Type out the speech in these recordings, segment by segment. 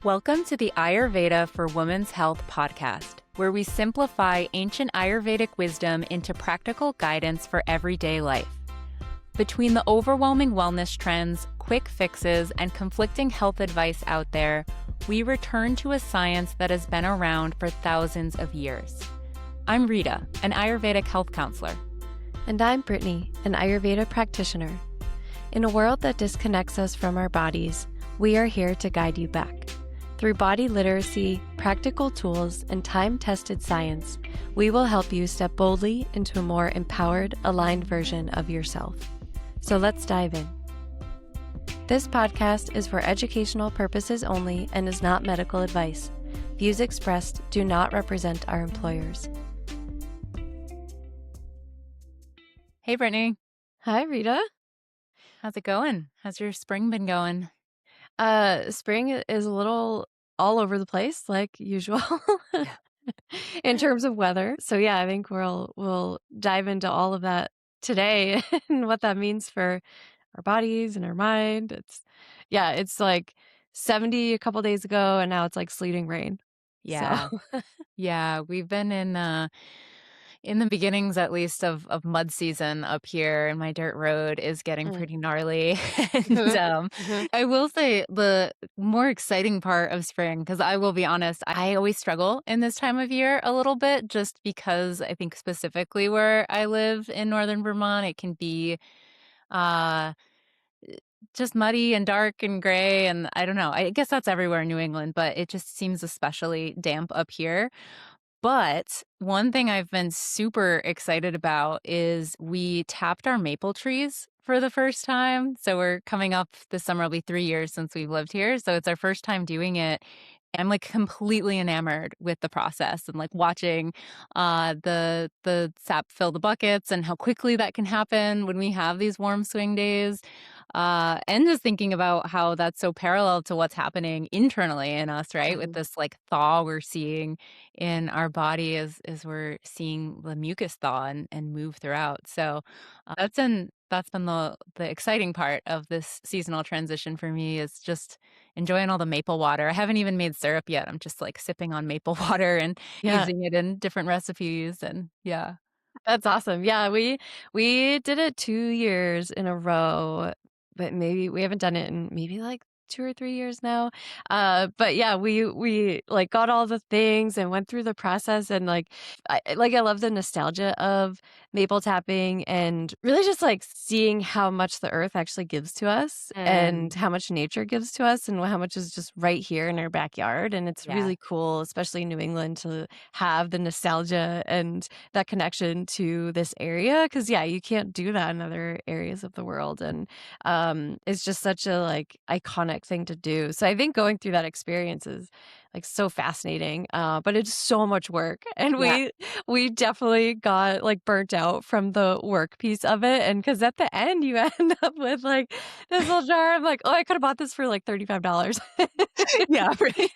Welcome to the Ayurveda for Women's Health podcast, where we simplify ancient Ayurvedic wisdom into practical guidance for everyday life. Between the overwhelming wellness trends, quick fixes, and conflicting health advice out there, we return to a science that has been around for thousands of years. I'm Rita, an Ayurvedic health counselor. And I'm Brittni, an Ayurveda practitioner. In a world that disconnects us from our bodies, we are here to guide you back. Through body literacy, practical tools, and time-tested science, we will help you step boldly into a more empowered, aligned version of yourself. So let's dive in. This podcast is for educational purposes only and is not medical advice. Views expressed do not represent our employers. Hey, Brittni. Hi, Rita. How's it going? How's your spring been going? Spring is a little all over the place, like usual, in terms of weather. So yeah, I think we'll dive into all of that today and what that means for our bodies and our mind. It's like 70 a couple days ago, and now it's like sleeting rain. Yeah. So Yeah, we've been in the beginnings, at least, of mud season up here, and my dirt road is getting pretty gnarly. And I will say the more exciting part of spring, because I will be honest, I always struggle in this time of year a little bit, just because I think specifically where I live in northern Vermont, it can be just muddy and dark and gray. And I don't know, I guess that's everywhere in New England, but it just seems especially damp up here. But one thing I've been super excited about is we tapped our maple trees for the first time. So we're coming up this summer, it'll be 3 years since we've lived here. So it's our first time doing it. I'm like completely enamored with the process and like watching the sap fill the buckets and how quickly that can happen when we have these warm swing days. And just thinking about how that's so parallel to what's happening internally in us, right? With this like thaw we're seeing in our body as we're seeing the mucus thaw and move throughout. So that's been the exciting part of this seasonal transition for me, is just enjoying all the maple water. I haven't even made syrup yet. I'm just like sipping on maple water and yeah, using it in different recipes. And yeah. that's awesome. Yeah, we did it 2 years in a row, but maybe we haven't done it in maybe like 2 or 3 years now. But yeah, we like got all the things and went through the process, and I love the nostalgia of maple tapping and really just like seeing how much the earth actually gives to us and how much nature gives to us and how much is just right here in our backyard. And it's Yeah. really cool, especially in New England, to have the nostalgia and that connection to this area. Cause yeah, you can't do that in other areas of the world. And it's just such a like iconic thing to do. So I think going through that experience is like so fascinating. But it's so much work. And Yeah. we definitely got like burnt out from the work piece of it. And because at the end you end up with like this little jar. I'm like, oh, I could have bought this for like $35. Yeah, right.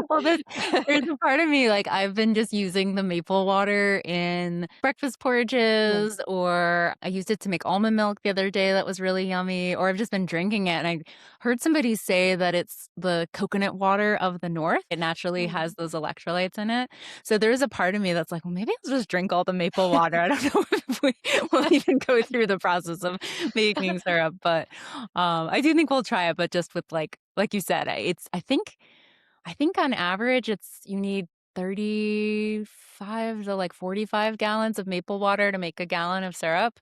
Well, there's a part of me, like, I've been just using the maple water in breakfast porridges, or I used it to make almond milk the other day that was really yummy, or I've just been drinking it. And I heard somebody say that it's the coconut water of the north. It naturally has those electrolytes in it. So there is a part of me that's like, well, maybe I'll just drink all the maple water. I don't know if we will even go through the process of making syrup, but I do think we'll try it, but just with like you said, I think on average you need 35 to like 45 gallons of maple water to make a gallon of syrup.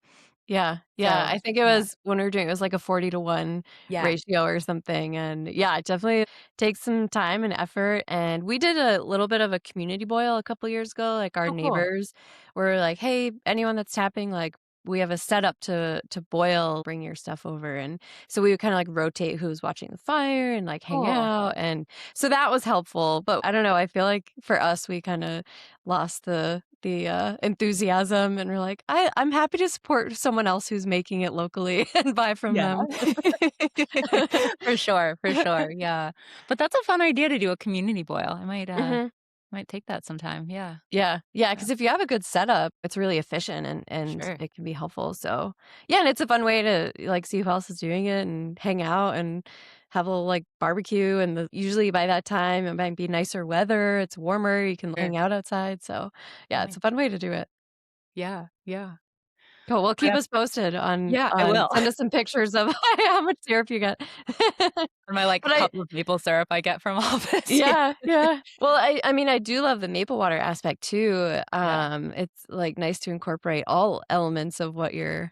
Yeah. So, I think it yeah. was when we were doing it was like a 40-to-1 Yeah. ratio or something. And yeah, it definitely takes some time and effort. And we did a little bit of a community boil a couple years ago. Like our Oh, cool. neighbors were like, hey, anyone that's tapping, like we have a setup to boil, bring your stuff over. And so we would kind of like rotate who's watching the fire and like hang Cool. out. And so that was helpful. But I don't know, I feel like for us we kind of lost the enthusiasm, and we're like, I'm happy to support someone else who's making it locally and buy from Yeah. them. For sure, for sure, yeah. But that's a fun idea to do a community boil. I Mhm. might take that sometime, yeah. Yeah, Yeah, because if you have a good setup, it's really efficient and sure. it can be helpful. So yeah, and it's a fun way to like see who else is doing it and hang out. And have a little like barbecue. And usually by that time, it might be nicer weather. It's warmer. You can Sure. hang out outside. So, yeah, it's Nice. a fun way to do it. Yeah, yeah. Cool. Well, I keep have us posted Yeah, I will. send us some pictures of how much syrup you get. Or my, like, But I cup of maple syrup I get from all this, yeah. Yeah, yeah. Well, I mean, I do love the maple water aspect too. Yeah, It's, like, nice to incorporate all elements of what you're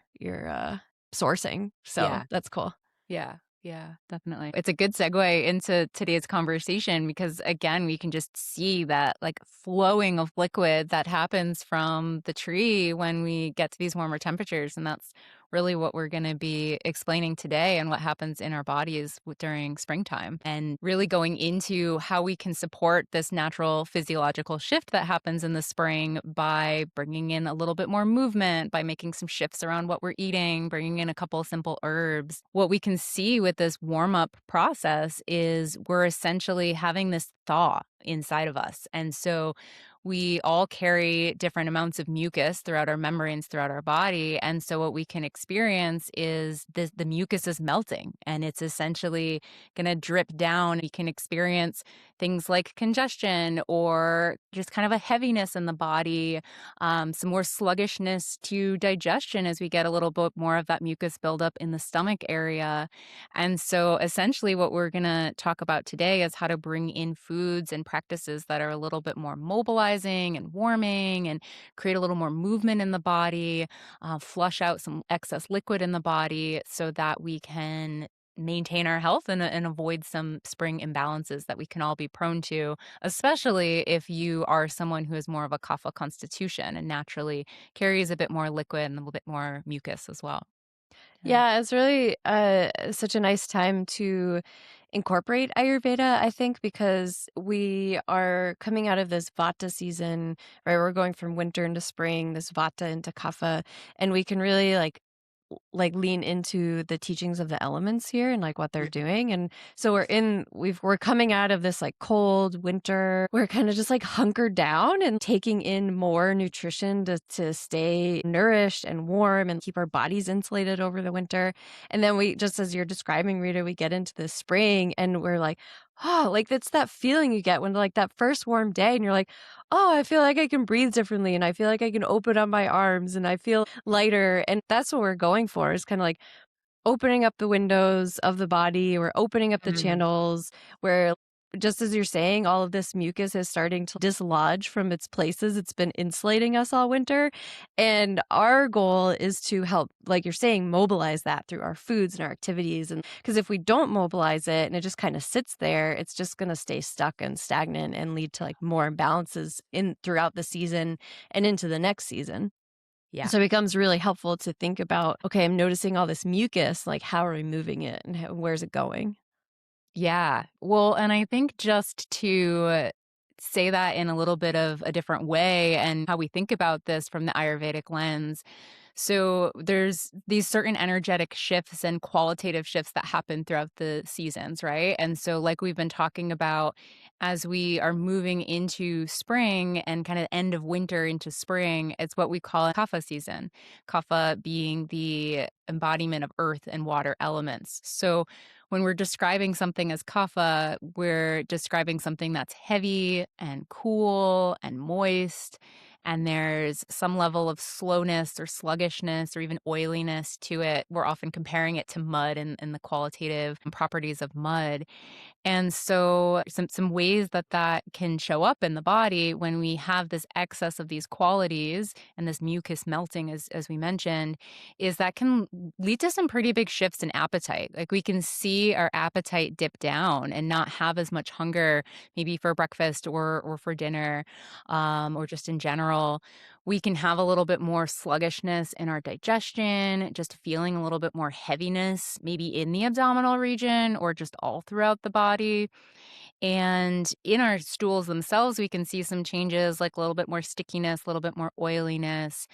sourcing, so yeah. that's cool. Yeah, yeah, definitely. It's a good segue into today's conversation because again, we can just see that like flowing of liquid that happens from the tree when we get to these warmer temperatures. And that's really what we're going to be explaining today and what happens in our bodies during springtime and really going into how we can support this natural physiological shift that happens in the spring by bringing in a little bit more movement, by making some shifts around what we're eating, bringing in a couple simple herbs. What we can see with this warm up process is we're essentially having this thaw inside of us. And so we all carry different amounts of mucus throughout our membranes throughout our body. And so what we can experience is the mucus is melting and it's essentially going to drip down. You can experience things like congestion or just kind of a heaviness in the body, some more sluggishness to digestion as we get a little bit more of that mucus buildup in the stomach area. And so essentially what we're going to talk about today is how to bring in foods and practices that are a little bit more mobilizing and warming and create a little more movement in the body, flush out some excess liquid in the body so that we can maintain our health and avoid some spring imbalances that we can all be prone to, especially if you are someone who is more of a kapha constitution and naturally carries a bit more liquid and a little bit more mucus as well. Yeah. Yeah, it's really, such a nice time to incorporate Ayurveda, I think, because we are coming out of this Vata season, right? We're going from winter into spring, this Vata into Kapha, and we can really like lean into the teachings of the elements here and like what they're doing. And so we're coming out of this like cold winter. We're kind of just like hunkered down and taking in more nutrition to stay nourished and warm and keep our bodies insulated over the winter. And then we, just as you're describing, Rita, we get into the spring and we're like, oh, like it's that feeling you get when like that first warm day and you're like, oh, I feel like I can breathe differently and I feel like I can open up my arms and I feel lighter. And that's what we're going for, is kind of like opening up the windows of the body. We're opening up the Mm, channels where, just as you're saying, all of this mucus is starting to dislodge from its places. It's been insulating us all winter. And our goal is to help, like you're saying, mobilize that through our foods and our activities. And because if we don't mobilize it and it just kind of sits there, it's just going to stay stuck and stagnant and lead to like more imbalances in throughout the season and into the next season. yeah. So it becomes really helpful to think about, okay, I'm noticing all this mucus, like how are we moving it and where's it going? Yeah. Well, and I think just to say that in a little bit of a different way and how we think about this from the Ayurvedic lens. So there's these certain energetic shifts and qualitative shifts that happen throughout the seasons, right? And so like we've been talking about as we are moving into spring and kind of end of winter into spring, it's what we call a kapha season. Kapha being the embodiment of earth and water elements. So when we're describing something as kapha, we're describing something that's heavy and cool and moist. And there's some level of slowness or sluggishness or even oiliness to it. We're often comparing it to mud and the qualitative properties of mud. And so some ways that that can show up in the body when we have this excess of these qualities and this mucus melting as we mentioned is that can lead to some pretty big shifts in appetite. Like we can see our appetite dip down and not have as much hunger maybe for breakfast or for dinner or just in general. We can have a little bit more sluggishness in our digestion, just feeling a little bit more heaviness, maybe in the abdominal region or just all throughout the body. And in our stools themselves, we can see some changes like a little bit more stickiness, a little bit more oiliness.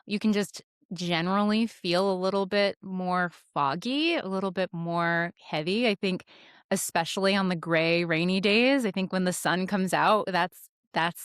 You can just generally feel a little bit more foggy, a little bit more heavy. I think especially on the gray, rainy days, I think when the sun comes out, that's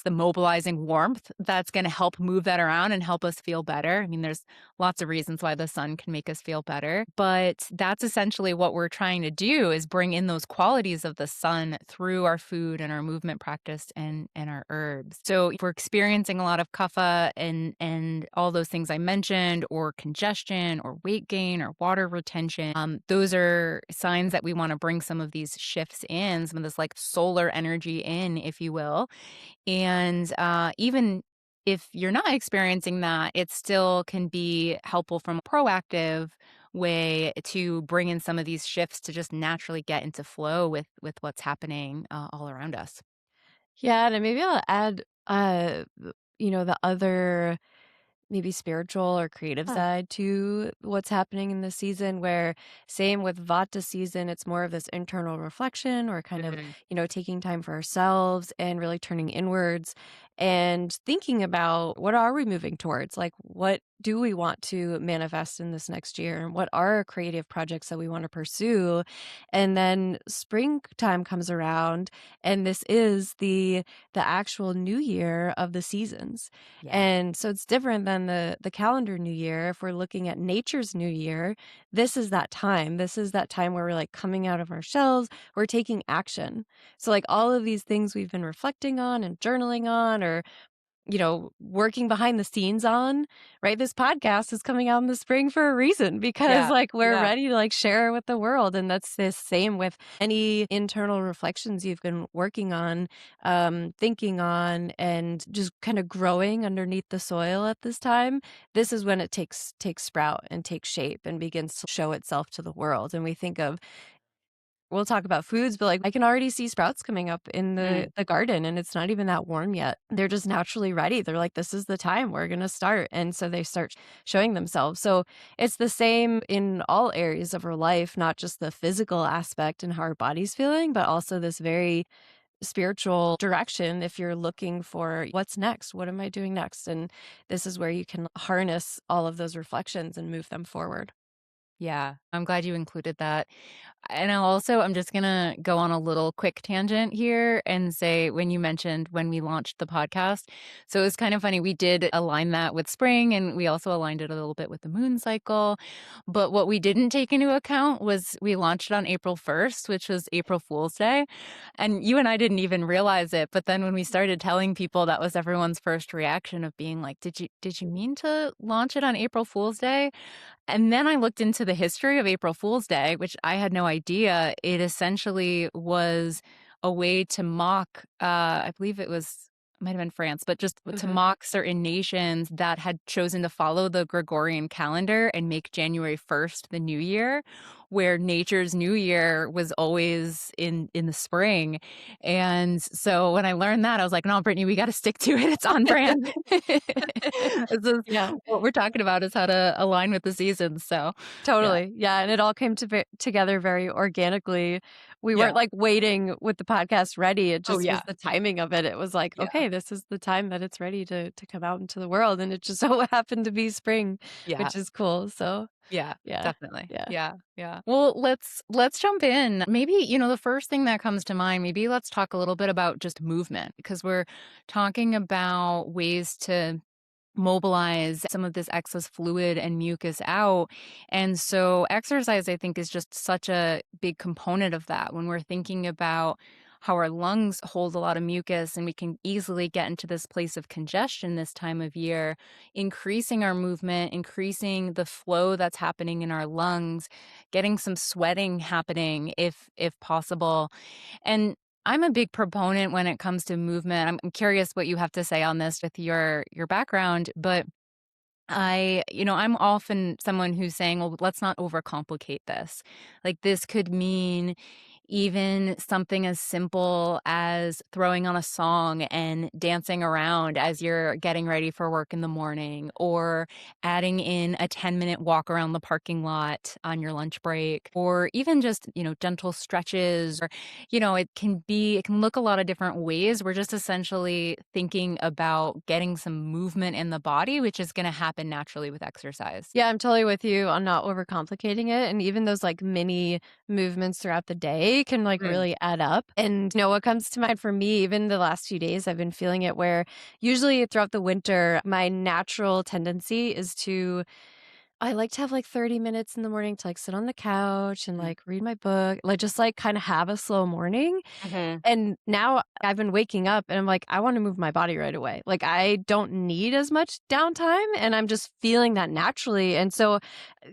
the mobilizing warmth that's going to help move that around and help us feel better. I mean, there's lots of reasons why the sun can make us feel better. But that's essentially what we're trying to do is bring in those qualities of the sun through our food and our movement practice and our herbs. So if we're experiencing a lot of kapha and all those things I mentioned, or congestion or weight gain or water retention, those are signs that we want to bring some of these shifts in, some of this like solar energy in, if you will. And even if you're not experiencing that, it still can be helpful from a proactive way to bring in some of these shifts to just naturally get into flow with what's happening all around us. Yeah, and maybe I'll add, the other maybe spiritual or creative Huh. side to what's happening in the season where same with Vata season, it's more of this internal reflection or kind of, Mhm. taking time for ourselves and really turning inwards and thinking about what are we moving towards? Like what do we want to manifest in this next year? And what are creative projects that we want to pursue? And then springtime comes around and this is the actual new year of the seasons. Yeah. And so it's different than the calendar new year. If we're looking at nature's new year, this is that time. This is that time where we're like coming out of our shells, we're taking action. So like all of these things we've been reflecting on and journaling on or working behind the scenes on, right? This podcast is coming out in the spring for a reason because Yeah. like we're Yeah. ready to like share with the world. And that's the same with any internal reflections you've been working on, thinking on, and just kind of growing underneath the soil at this time. This is when it takes sprout and takes shape and begins to show itself to the world. And we think of we'll talk about foods, but, like, I can already see sprouts coming up in Mm. the garden, and it's not even that warm yet. They're just naturally ready. They're like, "This is the time. We're gonna start." And so they start showing themselves. So it's the same in all areas of our life, not just the physical aspect and how our body's feeling, but also this very spiritual direction if you're looking for what's next? What am I doing next? And this is where you can harness all of those reflections and move them forward. Yeah, I'm glad you included that. And I'm just gonna go on a little quick tangent here and say when you mentioned when we launched the podcast. So it was kind of funny. We did align that with spring and we also aligned it a little bit with the moon cycle. But what we didn't take into account was we launched it on April 1st, which was April Fool's Day. And you and I didn't even realize it. But then when we started telling people, that was everyone's first reaction of being like, did you mean to launch it on April Fool's Day? And then I looked into the history of April Fool's Day, which I had no idea. It essentially was a way to mock, I believe might have been France, but just to Mhm. mock certain nations that had chosen to follow the Gregorian calendar and make January 1st the new year, where nature's new year was always in the spring. And so when I learned that, I was like, no, Brittany, we got to stick to it. It's on brand. This is Yeah. what we're talking about is how to align with the seasons. So, yeah. Totally. Yeah, and it all came together very organically. We Yeah. weren't, like, waiting with the podcast ready, it Oh, just was yeah. the timing of it. It was like, Yeah. "Okay, this is the time that it's ready to come out into the world," and it just so happened to be spring, Yeah. which is cool, so Yeah. yeah. Definitely. Yeah. Yeah. Yeah. Well, let's jump in. Maybe, the first thing that comes to mind, maybe let's talk a little bit about just movement because we're talking about ways to mobilize some of this excess fluid and mucus out. And so exercise, I think, is just such a big component of that when we're thinking about how our lungs hold a lot of mucus and we can easily get into this place of congestion this time of year, increasing our movement, increasing the flow that's happening in our lungs, getting some sweating happening if possible. And I'm a big proponent when it comes to movement. I'm curious what you have to say on this with your background, but I'm often someone who's saying, well, let's not overcomplicate this. Like, this could mean even something as simple as throwing on a song and dancing around as you're getting ready for work in the morning, or adding in a 10-minute walk around the parking lot on your lunch break, or even just, gentle stretches, or, it can look a lot of different ways. We're just essentially thinking about getting some movement in the body, which is going to happen naturally with exercise. Yeah, I'm totally with you on not overcomplicating it, and even those, like, mini movements throughout the day can, like, Mm. really add up, and, what comes to mind for me, even the last few days, I've been feeling it where usually throughout the winter, my natural tendency is to I like to have, like, 30 minutes in the morning to, like, sit on the couch and, Mm. like, read my book, like, just, like, kinda have a slow morning, Mhm. and now I've been waking up and I'm like, "I wanna move my body right away." Like, I don't need as much downtime, and I'm just feeling that naturally, and so,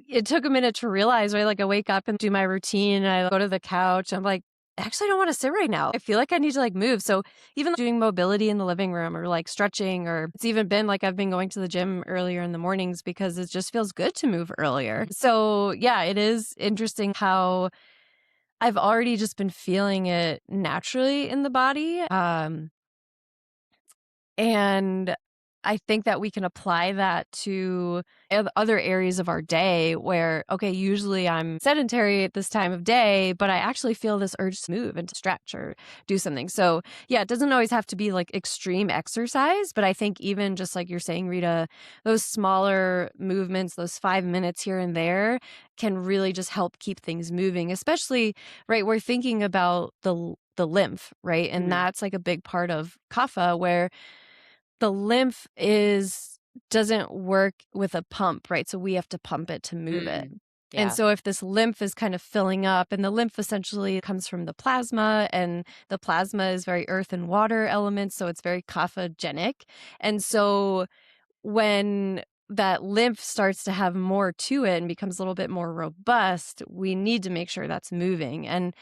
it took a minute to realize, right, like, I wake up and do my routine, and I go to the couch, I'm like, "I actually don't wanna sit right now. I feel like I need to, like, move." So, even doing mobility in the living room or, like, stretching, or it's even been, like, I've been going to the gym earlier in the mornings because it just feels good to move earlier. So, yeah, it is interesting how I've already just been feeling it naturally in the body, and I think that we can apply that to other areas of our day where, okay, usually I'm sedentary at this time of day, but I actually feel this urge to move and to stretch or do something. So, yeah, it doesn't always have to be like extreme exercise, but I think even just like you're saying, Rita, those smaller movements, those 5 minutes here and there can really just help keep things moving, especially, right? We're thinking about the lymph, right? And Mhm. that's like a big part of kapha where the lymph is doesn't work with a pump, right? So we have to pump it to move it. Mm. And Yeah. so if this lymph is kind of filling up, and the lymph essentially comes from the plasma, and the plasma is very earth and water elements, so it's very kaphagenic. And so when that lymph starts to have more to it and becomes a little bit more robust, we need to make sure that's moving. And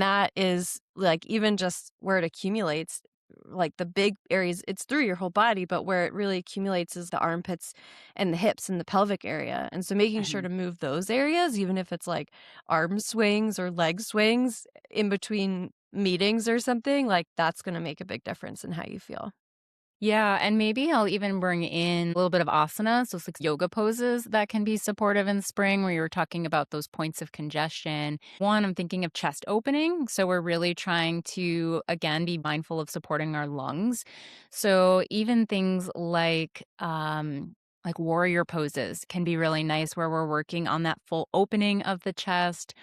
that is like even just where it accumulates, like the big areas, it's through your whole body, but where it really accumulates is the armpits and the hips and the pelvic area. And so making sure Mhm. to move those areas, even if it's like arm swings or leg swings in between meetings or something, like that's going to make a big difference in how you feel. Yeah, and maybe I'll even bring in a little bit of asana, so it's like yoga poses that can be supportive in spring where you were talking about those points of congestion. One, I'm thinking of chest opening. So we're really trying to, again, be mindful of supporting our lungs. So even things like warrior poses can be really nice where we're working on that full opening of the chest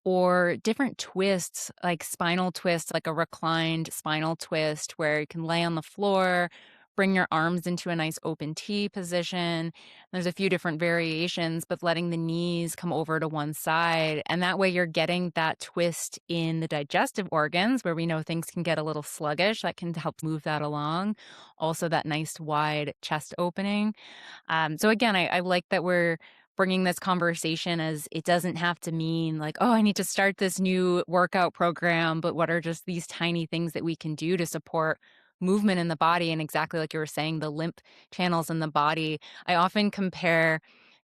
or different twists, like spinal twists, like a reclined spinal twist where you can lay on the floor, bring your arms into a nice open T position. There's a few different variations, but letting the knees come over to one side. And that way you're getting that twist in the digestive organs where we know things can get a little sluggish. That can help move that along. Also, that nice wide chest opening. So again, I like that we're bringing this conversation as it doesn't have to mean like, oh, I need to start this new workout program, but what are just these tiny things that we can do to support movement in the body? And exactly like you were saying, the lymph channels in the body. I often compare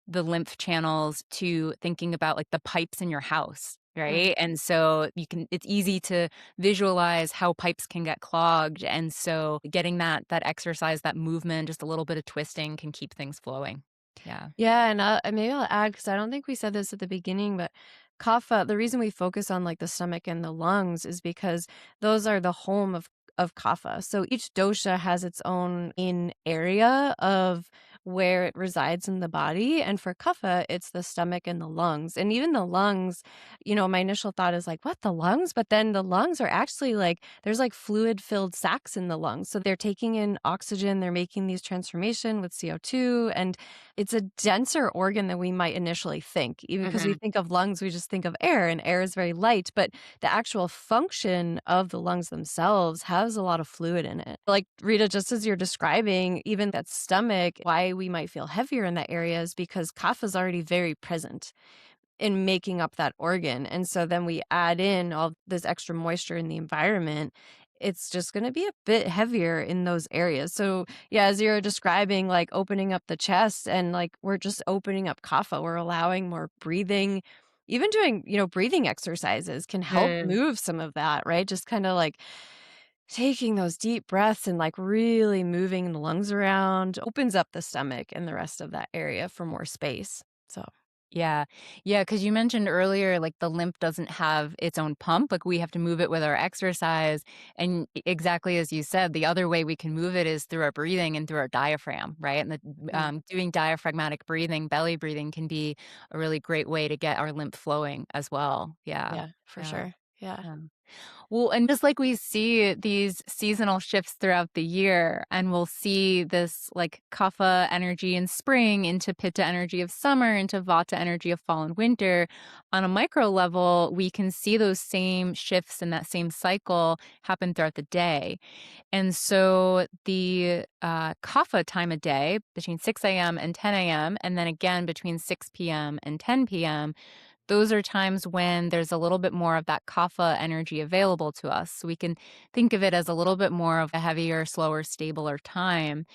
the lymph channels to thinking about like the pipes in your house. Mm. Right. And so it's easy to visualize how pipes can get clogged. And so getting that exercise, that movement, just a little bit of twisting can keep things flowing. Yeah. Yeah, and maybe I'll add because I don't think we said this at the beginning, but kapha, the reason we focus on like the stomach and the lungs is because those are the home of kapha. So each dosha has its own in area of where it resides in the body, and for kapha, it's the stomach and the lungs. And even the lungs, my initial thought is like, what, the lungs? But then the lungs are actually like there's like fluid filled sacs in the lungs. So they're taking in oxygen, they're making these transformation with CO2, and it's a denser organ than we might initially think. Even because we Mhm. think of lungs, we just think of air, and air is very light, but the actual function of the lungs themselves has a lot of fluid in it. Like Rita, just as you're describing, even that stomach, why we might feel heavier in that area is because kapha is already very present in making up that organ. And so then we add in all this extra moisture in the environment. It's just going to be a bit heavier in those areas. So, yeah, as you're describing, like opening up the chest and like we're just opening up kapha, we're allowing more breathing. Even doing, breathing exercises can help Mm. move some of that, right? Just kind of like taking those deep breaths and like really moving the lungs around opens up the stomach and the rest of that area for more space. So, Yeah. Yeah, because you mentioned earlier, like, the lymph doesn't have its own pump, like, we have to move it with our exercise, and exactly as you said, the other way we can move it is through our breathing and through our diaphragm, right? And mm, doing diaphragmatic breathing, belly breathing can be a really great way to get our lymph flowing as well. Yeah. yeah, for Yeah. sure. Yeah. Yeah. Well, and just like we see these seasonal shifts throughout the year, and we'll see this like kapha energy in spring into pitta energy of summer, into vata energy of fall and winter, on a micro level, we can see those same shifts and that same cycle happen throughout the day. And so the kapha time of day between 6 a.m. and 10 a.m., and then again between 6 p.m. and 10 p.m., those are times when there's a little bit more of that kapha energy available to us. So we can think of it as a little bit more of a heavier, slower, stabler time.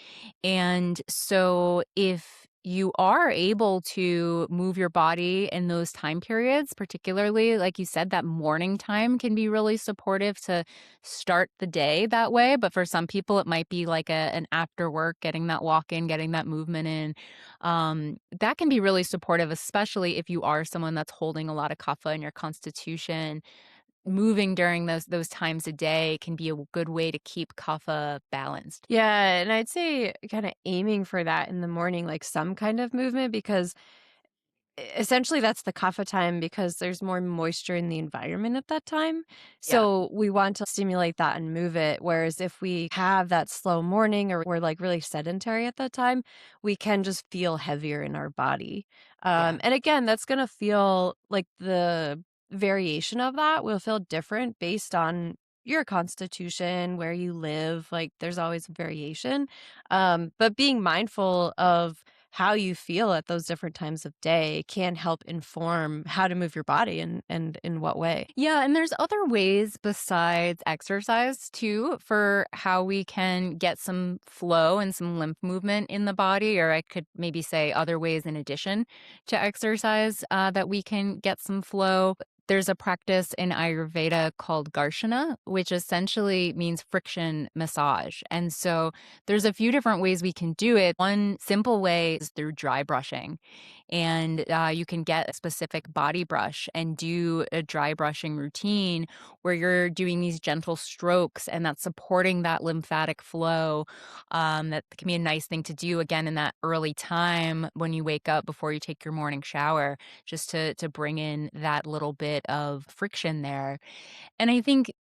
And so if you are able to move your body in those time periods, particularly like you said, that morning time can be really supportive to start the day that way. But for some people, it might be like an after work, getting that walk in, getting that movement in. That can be really supportive, especially if you are someone that's holding a lot of kapha in your constitution. Moving during those times a day can be a good way to keep kapha balanced. Yeah, and I'd say kinda aiming for that in the morning, like some kind of movement because essentially, that's the kapha time because there's more moisture in the environment at that time. Yeah. So we want to stimulate that and move it. Whereas if we have that slow morning or we're like really sedentary at that time, we can just feel heavier in our body. Yeah. And again, that's going to feel like the variation of that will feel different based on your constitution, where you live. Like there's always variation. But being mindful of how you feel at those different times of day can help inform how to move your body and in what way. Yeah, and there's other ways besides exercise too for how we can get some flow and some lymph movement in the body, or I could maybe say other ways in addition to exercise that we can get some flow. There's a practice in Ayurveda called Garshana, which essentially means friction massage. And so there's a few different ways we can do it. One simple way is through dry brushing. And you can get a specific body brush and do a dry brushing routine where you're doing these gentle strokes and that's supporting that lymphatic flow. That can be a nice thing to do again in that early time when you wake up before you take your morning shower, just to bring in that little bit of friction there. And I think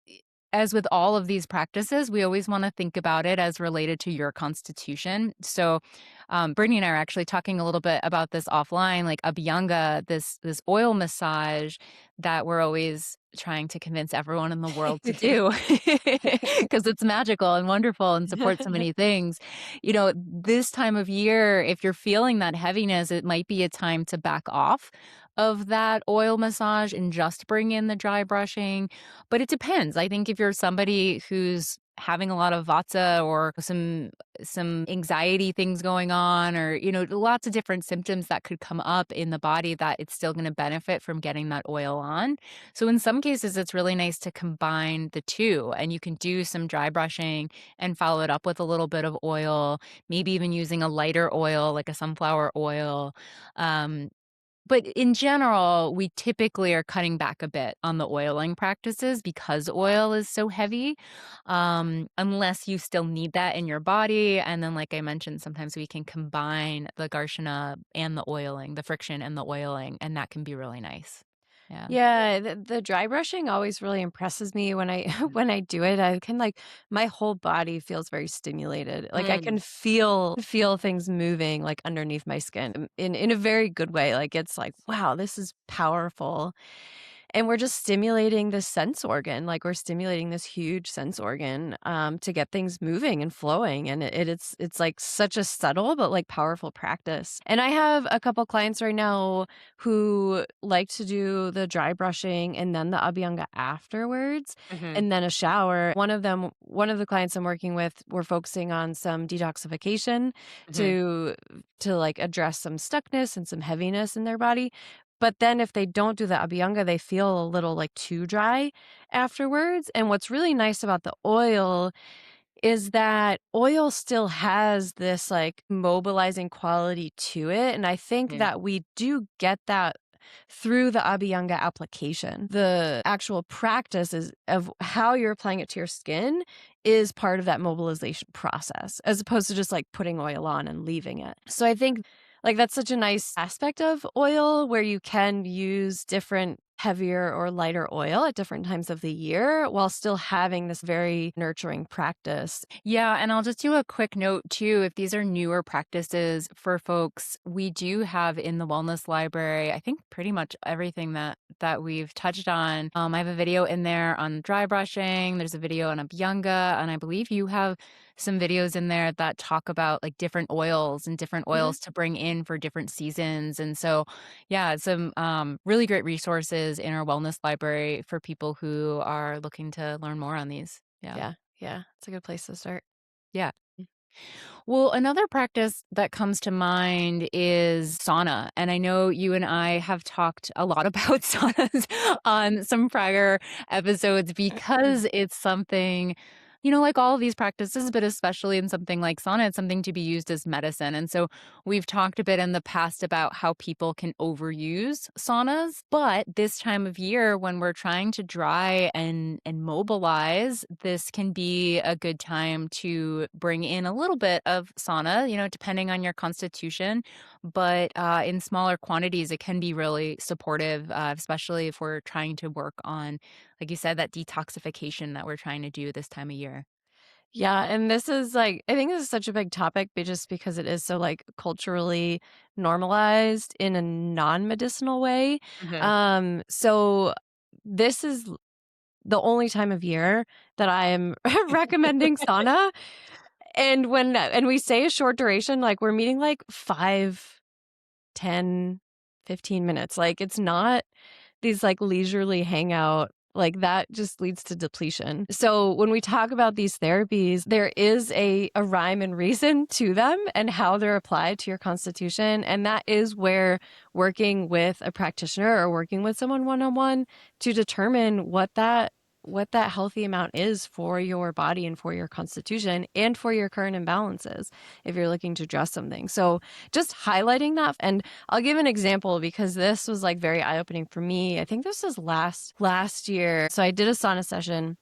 as with all of these practices, we always want to think about it as related to your constitution. So, Brittany and I are actually talking a little bit about this offline, like abhyanga, this oil massage that we're always trying to convince everyone in the world to do because it's magical and wonderful and supports so many things. You know, this time of year, if you're feeling that heaviness, it might be a time to back off of that oil massage and just bring in the dry brushing, but it depends. I think if you're somebody who's having a lot of vata or some anxiety things going on, or lots of different symptoms that could come up in the body, that it's still going to benefit from getting that oil on. So in some cases it's really nice to combine the two, and you can do some dry brushing and follow it up with a little bit of oil, maybe even using a lighter oil like a sunflower oil. um, but in general, we typically are cutting back a bit on the oiling practices because oil is so heavy, unless you still need that in your body. And then, like I mentioned, sometimes we can combine the Garshana and the oiling, the friction and the oiling, and that can be really nice. Yeah. Yeah, the dry brushing always really impresses me when I when I do it. I can like my whole body feels very stimulated. Like I can Mm. feel things moving like underneath my skin in a very good way. Like it's like, wow, this is powerful. And we're just stimulating this sense organ, like, we're stimulating this huge sense organ, to get things moving and flowing, and it's, like, such a subtle but, like, powerful practice. And I have a couple clients right now who like to do the dry brushing and then the abhyanga afterwards, Mhm. and then a shower. One of the clients I'm working with, we're focusing on some detoxification Mhm. to, like, address some stuckness and some heaviness in their body. But then if they don't do the abhyanga, they feel a little, like, too dry afterwards, and what's really nice about the oil is that oil still has this, like, mobilizing quality to it, and I think Yeah. that we do get that through the abhyanga application. The actual practice is of how you're applying it to your skin is part of that mobilization process, as opposed to just, like, putting oil on and leaving it. So I think, like, that's such a nice aspect of oil where you can use different heavier or lighter oil at different times of the year while still having this very nurturing practice. Yeah, and I'll just do a quick note too. If these are newer practices for folks, we do have in the wellness library, I think pretty much everything that we've touched on. I have a video in there on dry brushing. There's a video on abhyanga, and I believe you have some videos in there that talk about like different oils and different Mhm. oils to bring in for different seasons. And so, yeah, some really great resources in our wellness library for people who are looking to learn more on these. Yeah. Yeah, yeah, it's a good place to start. Yeah. Well, another practice that comes to mind is sauna. And I know you and I have talked a lot about saunas on some prior episodes because it's something, like all of these practices, but especially in something like sauna, it's something to be used as medicine. And so we've talked a bit in the past about how people can overuse saunas. But this time of year, when we're trying to dry and mobilize, this can be a good time to bring in a little bit of sauna, depending on your constitution. But in smaller quantities, it can be really supportive, especially if we're trying to work on, like you said, that detoxification that we're trying to do this time of year. Yeah, and this is like I think this is such a big topic just because it is so like culturally normalized in a non-medicinal way. Hmm. So this is the only time of year that I am recommending sauna. And we say a short duration, like we're meeting like 5, 10, 15 minutes. Like it's not these like leisurely hangout, like that just leads to depletion. So when we talk about these therapies, there is a rhyme and reason to them and how they're applied to your constitution. And that is where working with a practitioner or working with someone one-on-one to determine what that healthy amount is for your body and for your constitution and for your current imbalances if you're looking to address something. So just highlighting that. And I'll give an example because this was like very eye-opening for me. I think this was last year. So I did a sauna session,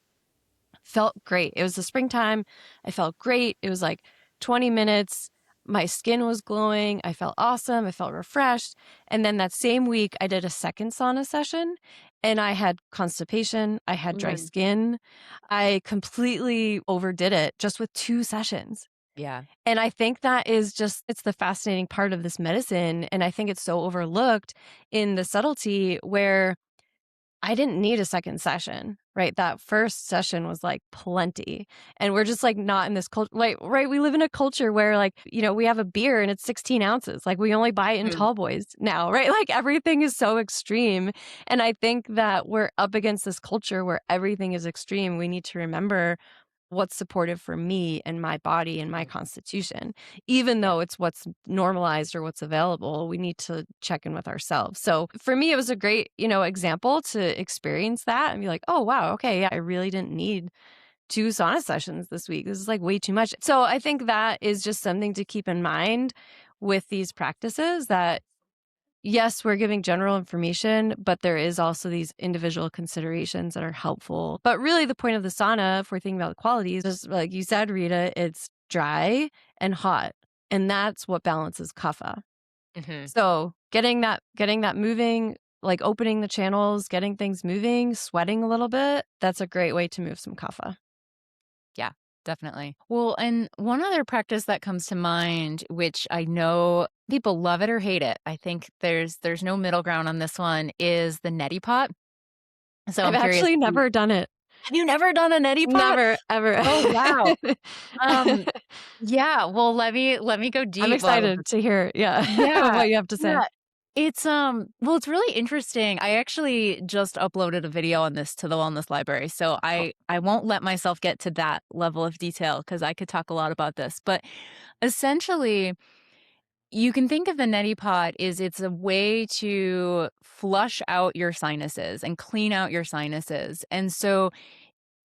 felt great. It was the springtime. I felt great. It was like 20 minutes. My skin was glowing. I felt awesome. I felt refreshed. And then that same week, I did a second sauna session and I had constipation. I had dry Mm. skin. I completely overdid it just with 2 sessions. Yeah. And I think that is just, it's the fascinating part of this medicine. And I think it's so overlooked in the subtlety where I didn't need a second session, right? That first session was like plenty. And we're just like not in this culture, like, right? We live in a culture where like, we have a beer and it's 16 ounces. Like we only buy it in Mm. tall boys now, right? Like everything is so extreme. And I think that we're up against this culture where everything is extreme. We need to remember what's supportive for me and my body and my constitution. Even Yeah. though it's what's normalized or what's available, we need to check in with ourselves. So for me, it was a great, example to experience that and be like, oh, wow, okay, yeah, I really didn't need 2 sauna sessions this week. This is like way too much. So I think that is just something to keep in mind with these practices that yes, we're giving general information, but there is also these individual considerations that are helpful. But really, the point of the sauna, if we're thinking about the qualities, is like you said, Rita, it's dry and hot. And that's what balances kapha. Hmm. So getting that moving, like opening the channels, getting things moving, sweating a little bit, that's a great way to move some kapha. Yeah, definitely. Well, and one other practice that comes to mind, which I know people love it or hate it, I think there's no middle ground on this one, is the neti pot. So I've I'm curious, actually never done it. have you never done a neti pot? Never, ever. Oh, wow. Um, yeah, well, let me go I'm deep. excited to hear, yeah, Yeah, what you have to say. yeah. It's really interesting. I actually just uploaded a video on this to the wellness library, so I won't let myself get to that level of detail because I could talk a lot about this. But essentially, you can think of the neti pot is it's a way to flush out your sinuses and clean out your sinuses. And so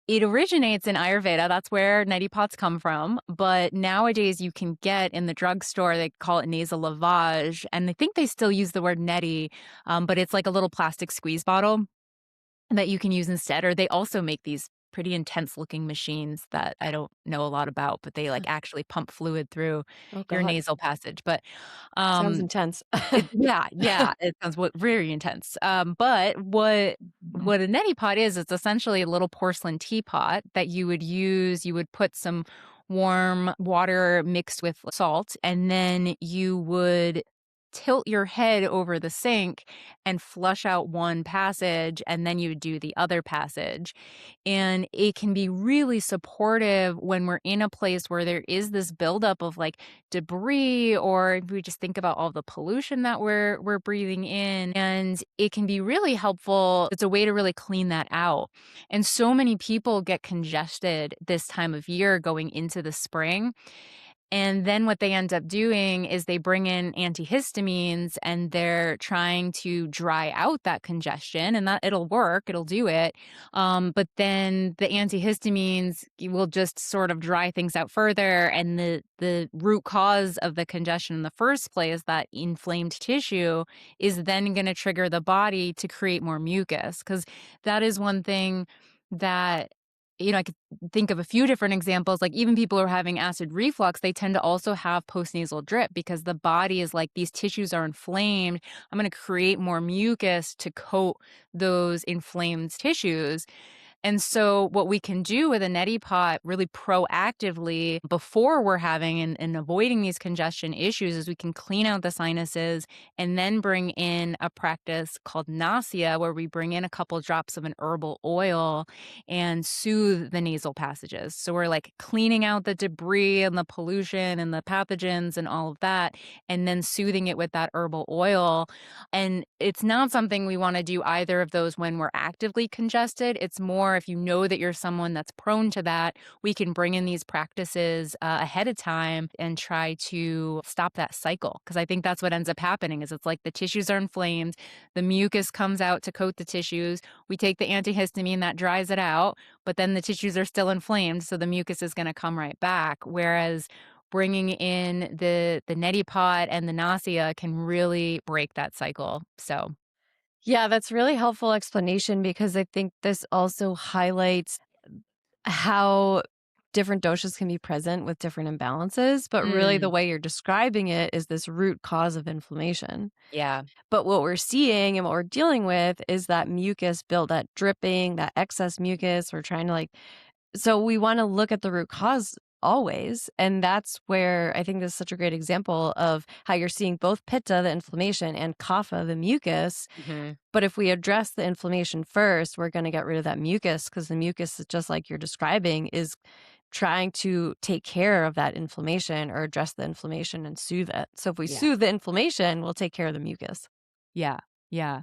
it originates in Ayurveda. That's where neti pots come from. But nowadays, you can get in the drugstore, they call it nasal lavage. And I think they still use the word neti, but it's like a little plastic squeeze bottle that you can use instead. Or they also make these pretty intense looking machines that I don't know a lot about, but they like actually pump fluid through Oh your God, nasal passage. But sounds um intense. yeah, it sounds very intense. But what a neti pot is, it's essentially a little porcelain teapot that you would use. You would put some warm water mixed with salt, and then you would tilt your head over the sink and flush out one passage, and then you would do the other passage. And it can be really supportive when we're in a place where there is this buildup of like debris, or if we just think about all the pollution that we're breathing in. And it can be really helpful. It's a way to really clean that out. And so many people get congested this time of year going into the spring. And then what they end up doing is they bring in antihistamines and they're trying to dry out that congestion, and that it'll work, it'll do it. But then the antihistamines will just sort of dry things out further. And the root cause of the congestion in the first place, that inflamed tissue, is then going to trigger the body to create more mucus. Because that is one thing that I could think of a few different examples. Like even people who are having acid reflux, they tend to also have postnasal drip because the body is like, these tissues are inflamed. I'm going to create more mucus to coat those inflamed tissues. And so, what we can do with a neti pot really proactively before we're having and avoiding these congestion issues is we can clean out the sinuses and then bring in a practice called nasya, where we bring in a couple drops of an herbal oil and soothe the nasal passages. So, we're like cleaning out the debris and the pollution and the pathogens and all of that, and then soothing it with that herbal oil. And it's not something we want to do either of those when we're actively congested. It's more if you know that you're someone that's prone to that, we can bring in these practices ahead of time and try to stop that cycle. Because I think that's what ends up happening is it's like the tissues are inflamed, the mucus comes out to coat the tissues. We take the antihistamine that dries it out, but then the tissues are still inflamed, so the mucus is going to come right back. Whereas bringing in the neti pot and the nasya can really break that cycle. So Yeah, that's really helpful explanation because I think this also highlights how different doshas can be present with different imbalances, but really the mm, way you're describing it is this root cause of inflammation. yeah. But what we're seeing and what we're dealing with is that mucus built, that dripping, that excess mucus. We're trying to so we want to look at the root cause always. And that's where I think this is such a great example of how you're seeing both pitta, the inflammation, and kapha, the mucus. Mhm. But if we address the inflammation first, we're going to get rid of that mucus because the mucus, is just like you're describing, is trying to take care of that inflammation or address the inflammation and soothe it. So if we Yeah. soothe the inflammation, we'll take care of the mucus. Yeah. Yeah.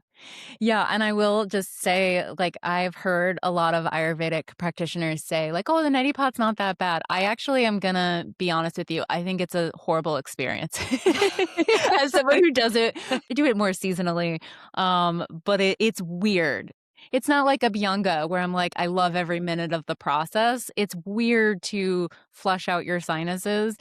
Yeah, and I will just say, like, I've heard a lot of Ayurvedic practitioners say, like, "Oh, the neti pot's not that bad." I actually am gonna be honest with you. I think it's a horrible experience. As someone who does it, I do it more seasonally, but it's weird. It's not like abhyanga where I'm like, I love every minute of the process. It's weird to flush out your sinuses,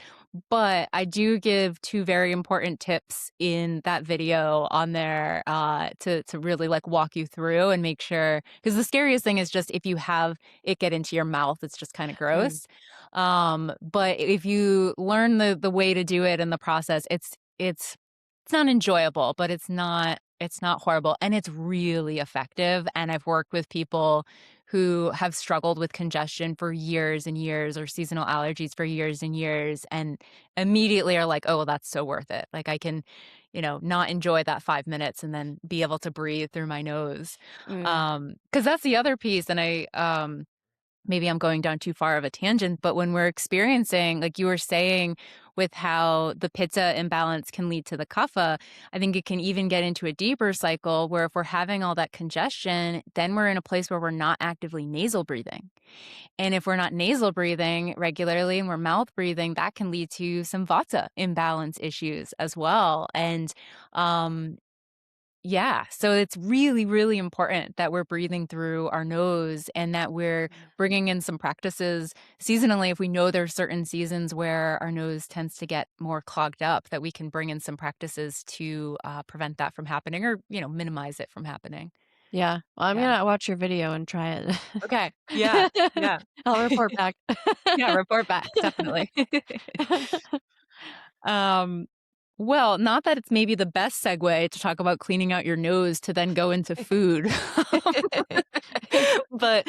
but I do give 2 very important tips in that video on there, to really, like, walk you through and make sure, because the scariest thing is just if you have it get into your mouth, it's just kinda Mm, gross. But if you learn the way to do it in the process, it's not enjoyable, but it's not horrible, and it's really effective. And I've worked with people who have struggled with congestion for years and years, or seasonal allergies for years and years, and immediately are like, "Oh, well, that's so worth it." Like, I can, not enjoy that 5 minutes and then be able to breathe through my nose. mm. Because that's the other piece, and maybe I'm going down too far of a tangent, but when we're experiencing, like you were saying, with how the pitta imbalance can lead to the kapha, I think it can even get into a deeper cycle where if we're having all that congestion, then we're in a place where we're not actively nasal breathing. And if we're not nasal breathing regularly and we're mouth breathing, that can lead to some vata imbalance issues as well. And um, yeah, so it's really, really important that we're breathing through our nose and that we're bringing in some practices seasonally. If we know there's certain seasons where our nose tends to get more clogged up, that we can bring in some practices to prevent that from happening, or minimize it from happening. Yeah. Well, I'm Yeah. gonna watch your video and try Okay. Yeah. it. Yeah. I'll report back. Yeah, report back, definitely. Um, well, not that it's maybe the best segue to talk about cleaning out your nose to then go into food. But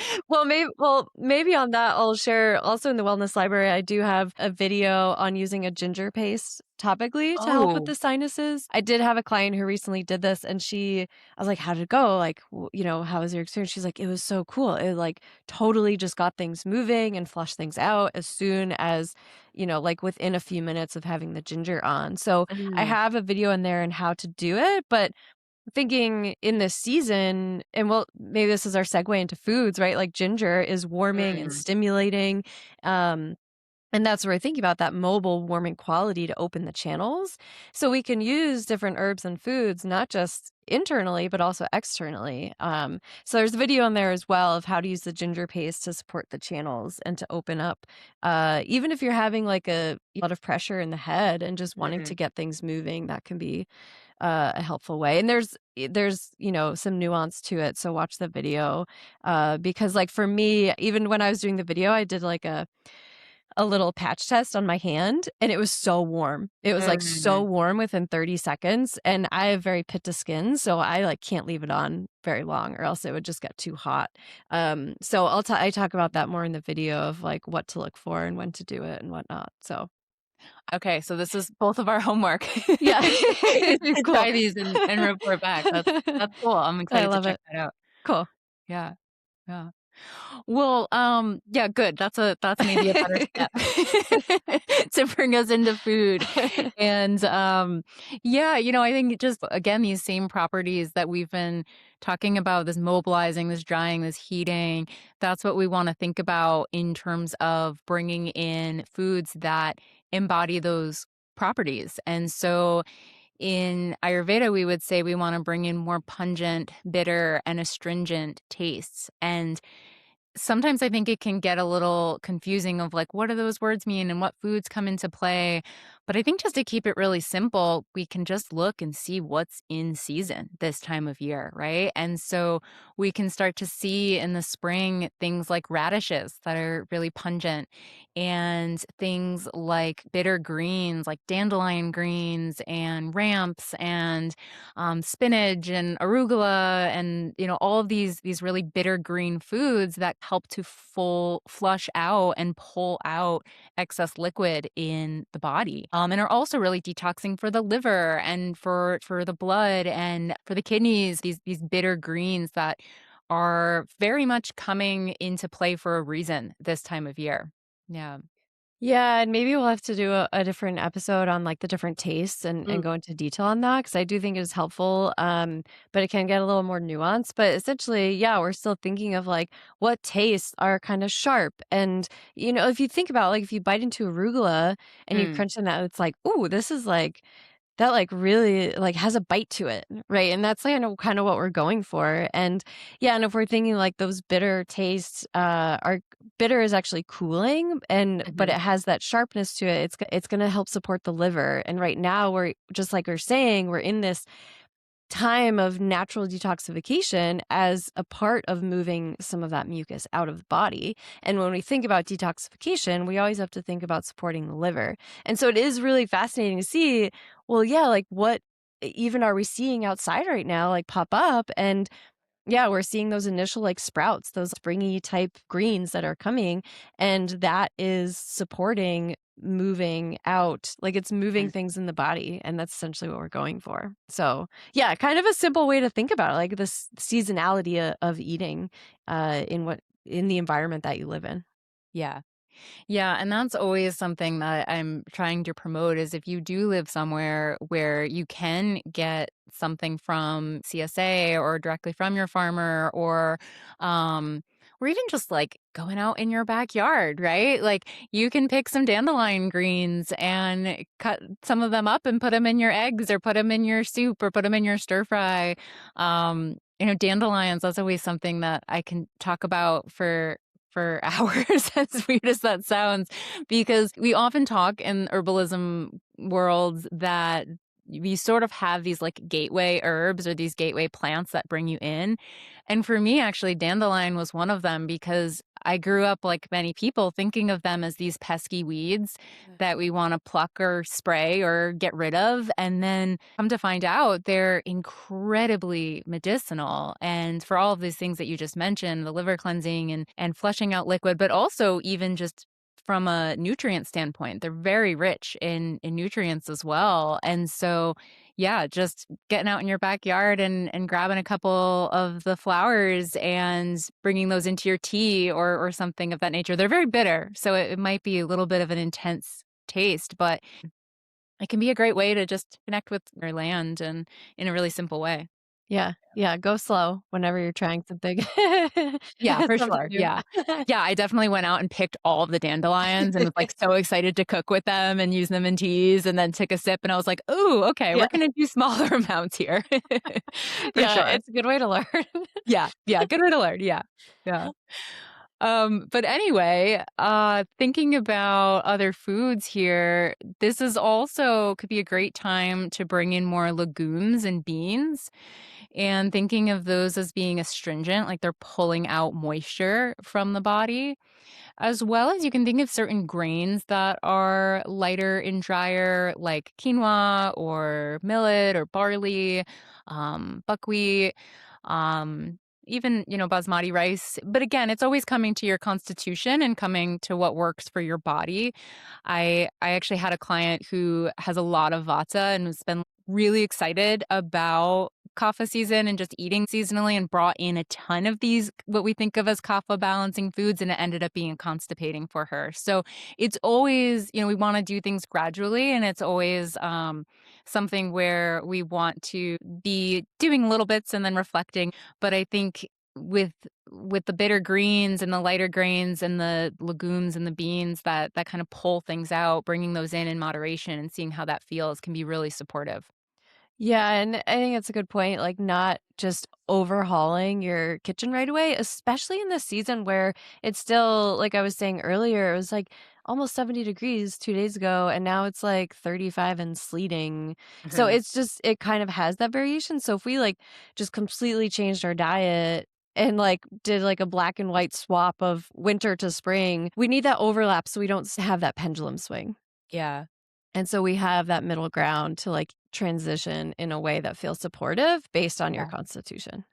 Maybe on that, I'll share also in the wellness library, I do have a video on using a ginger paste topically to help with oh, the sinuses. I did have a client who recently did this and I was like, how did it go? Like, how was your experience? She's like, it was so cool. It like totally just got things moving and flushed things out as soon as, like within a few minutes of having the ginger on. So I mm, have a video in there on how to do it, but thinking in this season, and well, maybe this is our segue into foods, right? Like ginger is warming and mm, stimulating. Um, and that's where I think about that mobile warming quality to open the channels. So we can use different herbs and foods, not just internally, but also externally. So there's a video on there as well of how to use the ginger paste to support the channels and to open up. Even if you're having like a lot of pressure in the head and just wanting to mm. get things moving, that can be a helpful way. And there's some nuance to it. So watch the video because like for me, even when I was doing the video, I did like a little patch test on my hand and it was so warm. It was like so Mm. warm within 30 seconds and I have very pitta skin, so I like can't leave it on very long or else it would just get too hot. So I talk about that more in the video of like what to look for and when to do it and whatnot. So Okay, so this is both of our homework yeah. is to Cool. try these and report back. That's cool. I'm I excited to love check it. that out. Cool. Yeah, yeah. Well, yeah, good. That's maybe a better step to bring us into food. And yeah, I think it just again these same properties that we've been talking about, this mobilizing, this drying, this heating, that's what we want to think about in terms of bringing in foods that embody those properties. And so in Ayurveda, we would say we want to bring in more pungent, bitter, and astringent tastes. And sometimes I think it can get a little confusing of like, what do those words mean and what foods come into play? But I think just to keep it really simple, we can just look and see what's in season this time of year, right? And so we can start to see in the spring things like radishes that are really pungent and things like bitter greens, like dandelion greens and ramps and spinach and arugula and all of these really bitter green foods that help to full flush out and pull out excess liquid in the body, and are also really detoxing for the liver and for the blood and for the kidneys. These bitter greens that are very much coming into play for a reason this time of year. Yeah. Yeah, and maybe we'll have to do a different episode on like the different tastes and Mm, go into detail on that because I do think it is helpful. But it can get a little more nuanced. But essentially, yeah, we're still thinking of like what tastes are kind of sharp. And if you think about like if you bite into arugula and you mm, crunch on that, it's like, ooh, this is like that like really like has a bite to it, right? And that's kind of what we're going for. And yeah, and if we're thinking like those bitter tastes, are bitter is actually cooling, and but mhm, it has that sharpness to it. It's going to help support the liver. And right now we're just like we're saying, we're in this time of natural detoxification as a part of moving some of that mucus out of the body. And when we think about detoxification, we always have to think about supporting the liver. And so it is really fascinating to see, well, yeah, like what even are we seeing outside right now, like pop up? And yeah, we're seeing those initial like sprouts, those springy type greens that are coming, and that is supporting moving out, like it's moving mm. things in the body, and that's essentially what we're going for. So, yeah, kind of a simple way to think about it, like this seasonality of eating in the environment that you live in. Yeah. Yeah, and that's always something that I'm trying to promote is if you do live somewhere where you can get something from CSA or directly from your farmer um or even just like going out in your backyard, right? Like you can pick some dandelion greens and cut some of them up and put them in your eggs or put them in your soup or put them in your stir fry. Dandelions, that's always something that I can talk about for hours, as weird as that sounds, because we often talk in herbalism worlds that we sort of have these like gateway herbs or these gateway plants that bring you in. And for me, actually, dandelion was one of them because I grew up like many people thinking of them as these pesky weeds that we want to pluck or spray or get rid of. And then come to find out they're incredibly medicinal. And for all of these things that you just mentioned, the liver cleansing and flushing out liquid, but also even just from a nutrient standpoint, they're very rich in nutrients as well. And so, yeah, just getting out in your backyard and grabbing a couple of the flowers and bringing those into your tea or something of that nature. They're very bitter, so it might be a little bit of an intense taste, but it can be a great way to just connect with your land and in a really simple way. Yeah, yeah, go slow whenever you're trying something Yeah, for something sure, new. yeah. Yeah, I definitely went out and picked all of the dandelions and was, like, so excited to cook with them and use them in teas and then took a sip and I was like, "Ooh, okay, Yeah, we're gonna do smaller amounts here." For yeah, sure. it's a good way to learn. Yeah, yeah, good way to learn, yeah, yeah. But anyway, thinking about other foods here, this is also could be a great time to bring in more legumes and beans. And thinking of those as being astringent, like they're pulling out moisture from the body, as well as you can think of certain grains that are lighter and drier, like quinoa or millet or barley, buckwheat, um, even, basmati rice. But again, it's always coming to your constitution and coming to what works for your body. I actually had a client who has a lot of vata and has been really excited about Kapha season and just eating seasonally and brought in a ton of these, what we think of as Kapha balancing foods, and it ended up being constipating for her. So it's always, we want to do things gradually, and it's always something where we want to be doing little bits and then reflecting. But I think with the bitter greens and the lighter grains and the legumes and the beans that kind of pull things out, bringing those in moderation and seeing how that feels can be really supportive. Yeah, and I think it's a good point, like, not just overhauling your kitchen right away, especially in this season where it's still like I was saying earlier, it was, like, almost 70 degrees 2 days ago, and now it's, like, 35 and sleeting. So Mhm. it's just it kind of has that variation, so if we, like, just completely changed our diet and, like, did, like, a black and white swap of winter to spring, we need that overlap so we don't have that pendulum swing. Yeah. And so we have that middle ground to, like, transition in a way that feels supportive based on your Yeah. constitution.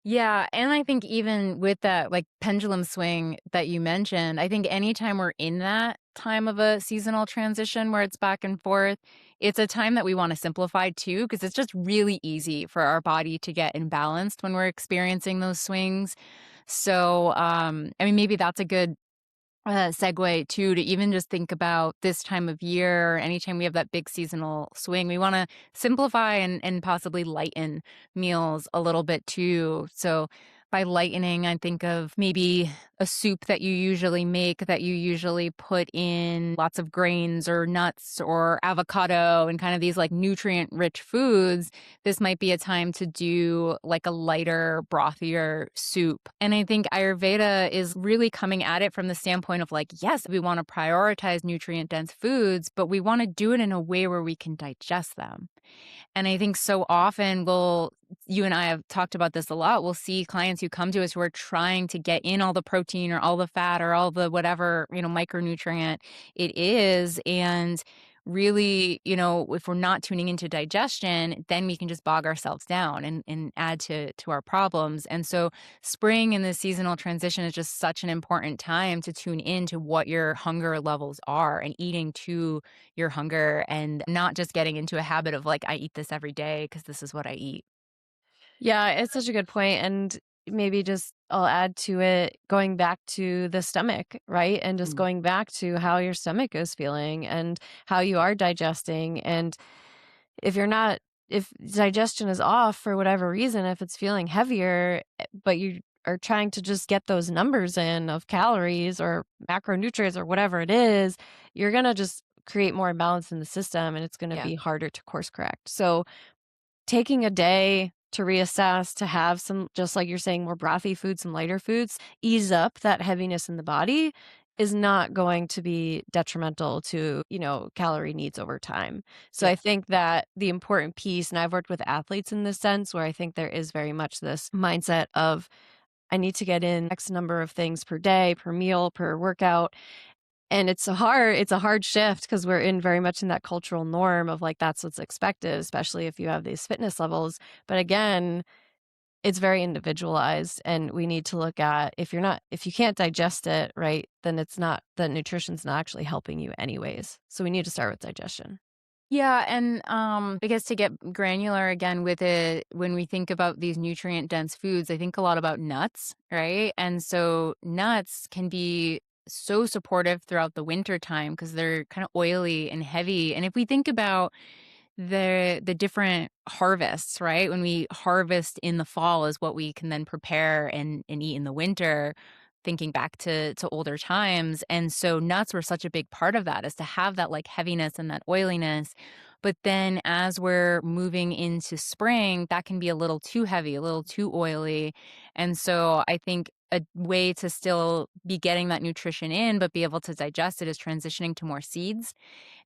Yeah, and I think even with that, like, pendulum swing that you mentioned, I think anytime we're in that time of a seasonal transition where it's back and forth, it's a time that we wanna simplify too, because it's just really easy for our body to get imbalanced when we're experiencing those swings. So, I mean, maybe that's a good segue too to even just think about this time of year, anytime we have that big seasonal swing, we want to simplify and possibly lighten meals a little bit too. So by lightening, I think of maybe a soup that you usually make that you usually put in lots of grains or nuts or avocado and kind of these like nutrient rich foods. This might be a time to do like a lighter, brothier soup. And I think Ayurveda is really coming at it from the standpoint of like, yes, we want to prioritize nutrient dense foods, but we want to do it in a way where we can digest them. And I think so often you and I have talked about this a lot. We'll see clients who come to us who are trying to get in all the protein or all the fat or all the whatever, micronutrient it is. And really, if we're not tuning into digestion, then we can just bog ourselves down and add to our problems. And so spring and the seasonal transition is just such an important time to tune into what your hunger levels are and eating to your hunger and not just getting into a habit of like, I eat this every day because this is what I eat. Yeah, it's such a good point, and maybe just I'll add to it going back to the stomach, right? And just Mm. going back to how your stomach is feeling and how you are digesting. And if you're not if digestion is off for whatever reason, if it's feeling heavier, but you are trying to just get those numbers in of calories or macronutrients or whatever it is, you're going to just create more imbalance in the system and it's going to Yeah. be harder to course correct. So, taking a day to reassess, to have some, just like you're saying, more brothy foods, some lighter foods, ease up that heaviness in the body is not going to be detrimental to, calorie needs over time. So I Yeah. think that the important piece, and I've worked with athletes in this sense where I think there is very much this mindset of I need to get in X number of things per day, per meal, per workout. And it's a hard shift because we're in very much in that cultural norm of like that's what's expected, especially if you have these fitness levels. But again, it's very individualized and we need to look at if you can't digest it, right, then it's not the nutrition's not actually helping you anyways. So we need to start with digestion. Yeah, and, I guess to get granular again with it, when we think about these nutrient-dense foods, I think a lot about nuts, right? And so nuts can be so supportive throughout the winter time because 'cause they're kinda oily and heavy, and if we think about the different harvests, right? When we harvest in the fall is what we can then prepare and eat in the winter, thinking back to older times. And so nuts were such a big part of that is to have that like heaviness and that oiliness. But then as we're moving into spring, that can be a little too heavy, a little too oily. And so I think a way to still be getting that nutrition in, but be able to digest it is transitioning to more seeds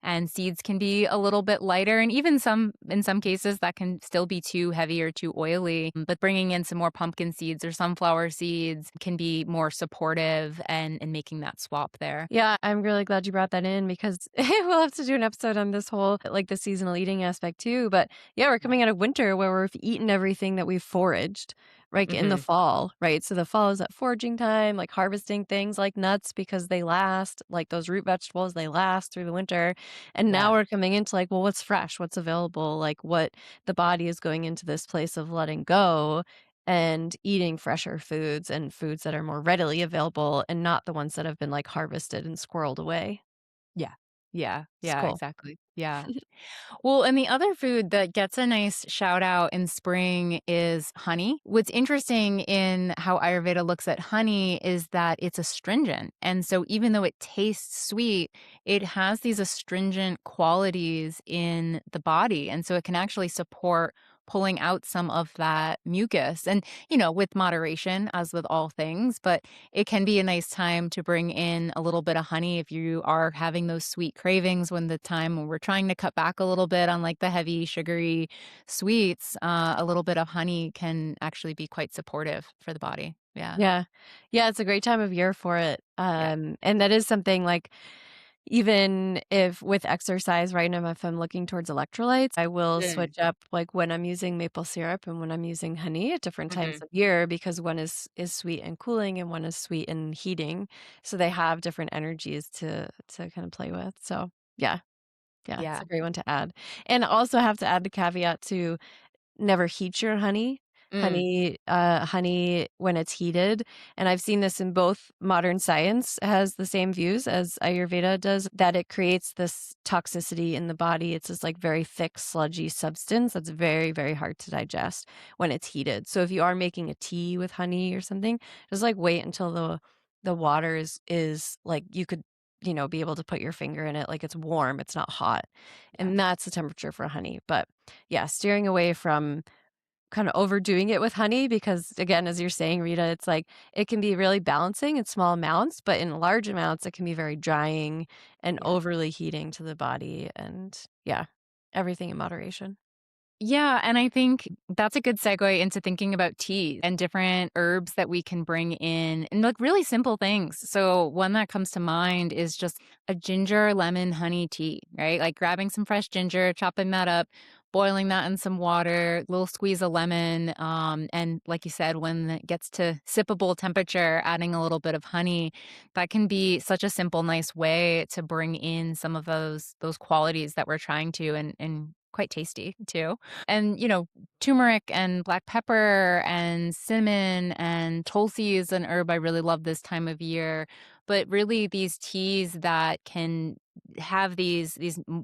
and seeds can be a little bit lighter and even some in some cases that can still be too heavy or too oily, but bringing in some more pumpkin seeds or sunflower seeds can be more supportive and making that swap there. Yeah, I'm really glad you brought that in because we'll have to do an episode on this whole like the seasonal eating aspect too. But yeah, we're Yeah. coming out of winter where we've eaten everything that we've foraged, right? In the Mhm. fall, right? So the fall is that foraging time, like harvesting things like nuts because they last, like those root vegetables, they last through the winter. And now Yeah. we're coming into like, well, what's fresh? What's available? Like what the body is going into this place of letting go and eating fresher foods and foods that are more readily available and not the ones that have been, like, harvested and squirreled away. Yeah. Yeah. It's Yeah, cool. exactly. Yeah. Well, and the other food that gets a nice shout out in spring is honey. What's interesting in how Ayurveda looks at honey is that it's astringent. And so even though it tastes sweet, it has these astringent qualities in the body. And so it can actually support pulling out some of that mucus and with moderation as with all things, but it can be a nice time to bring in a little bit of honey if you are having those sweet cravings when the time when we're trying to cut back a little bit on like the heavy sugary sweets. A little bit of honey can actually be quite supportive for the body. Yeah. Yeah. Yeah, it's a great time of year for it, Yeah. and that is something, like, even if with exercise right now, if I'm looking towards electrolytes, I will Mm. switch up, like, when I'm using maple syrup and when I'm using honey at different times Mhm. of year because one is sweet and cooling and one is sweet and heating, so they have different energies to kinda play with, so, yeah. Yeah, it's Yeah. a great one to add, and also have to add the caveat to never heat your honey. Mm. Honey when it's heated, and I've seen this in both modern science has the same views as Ayurveda does, that it creates this toxicity in the body. It's this, like, very thick, sludgy substance that's very, very hard to digest when it's heated. So if you are making a tea with honey or something, just, like, wait until the water is, like, you could, be able to put your finger in it, like, it's warm, it's not hot, Yeah. and that's the temperature for honey, but yeah, steering away from kinda overdoing it with honey because, again, as you're saying, Rita, it's like it can be really balancing in small amounts, but in large amounts, it can be very drying and Yeah. overly heating to the body, and yeah, everything in moderation. Yeah, and I think that's a good segue into thinking about tea and different herbs that we can bring in and like really simple things. So, one that comes to mind is just a ginger lemon honey tea, right? Like grabbing some fresh ginger, chopping that up, boiling that in some water, little squeeze of lemon. And like you said, when it gets to sippable temperature, adding a little bit of honey, that can be such a simple, nice way to bring in some of those qualities that we're trying to and quite tasty too. And, turmeric and black pepper and cinnamon and tulsi is an herb I really love this time of year. But really these teas that can have these